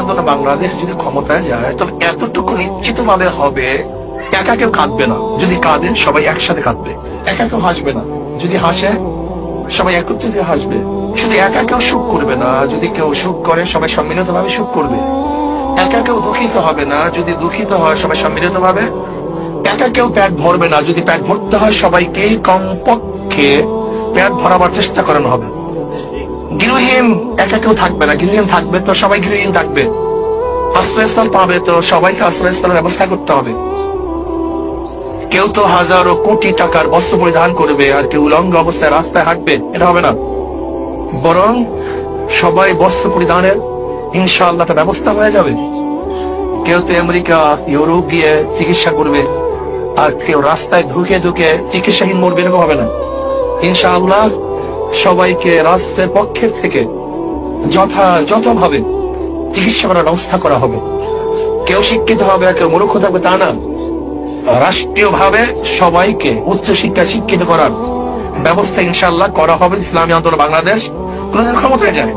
আন্দোলন বাংলাদেশ যদি ক্ষমতায় যায় তবে এতটুকু নিশ্চিত ভাবে হবে, একা কেউ কাঁদবে না। যদি কাঁদে সবাই একসাথে কাঁদবে, একা কেউ হাসবে না। যদি হাসে সবাই একত্রিত হাসবে। শুধু একা কেউ সুখ করবে না, যদি কেউ সুখ করে সবাই সম্মিলিত ভাবে সুখ করবে। একা কেউ দুঃখিত হবে না, যদি দুঃখিত হয় সবাই সম্মিলিত ভাবে। একা কেউ পেট ভরবে না, যদি পেট ভরতে হয় সবাইকে কমপক্ষে পেট ভরাবার চেষ্টা করানো হবে। গৃহহীন একা কেউ থাকবে না, গৃহহীন থাকবে তো সবাই গৃহহীন থাকবে। আশ্রয়স্থল পাবে তো সবাইকে আশ্রয়স্থলের ব্যবস্থা করতে হবে। কেউ তো হাজারো কোটি টাকার বস্ত্র পরিধান করবে আর কেউ উলঙ্গ অবস্থায় রাস্তায় হাঁটবে, এটা হবে না। বরং সবাই বস্ত্র পরিধানের ইনশাআল্লাহ একটা ব্যবস্থা হয়ে যাবে। কেউ তো আমেরিকা ইউরোপ গিয়ে চিকিৎসা করবে আর কেউ রাস্তায় ঢুকে ঢুকে চিকিৎসাহীন মরবে, এরকম হবে না। ইনশাআল্লাহ সবাইকে রাষ্ট্রের পক্ষের থেকে যথাযথভাবে চিকিৎসা করার ব্যবস্থা করা হবে। কেউ শিক্ষিত হবে আর কেউ মূর্খ থাকবে তা না। রাষ্ট্রীয় ভাবে সবাইকে উচ্চ শিক্ষা শিক্ষিত করার ব্যবস্থা ইনশাআল্লাহ করা হবে। ইসলামী আন্দোলন বাংলাদেশ কোনদিন ক্ষমতায় যায়।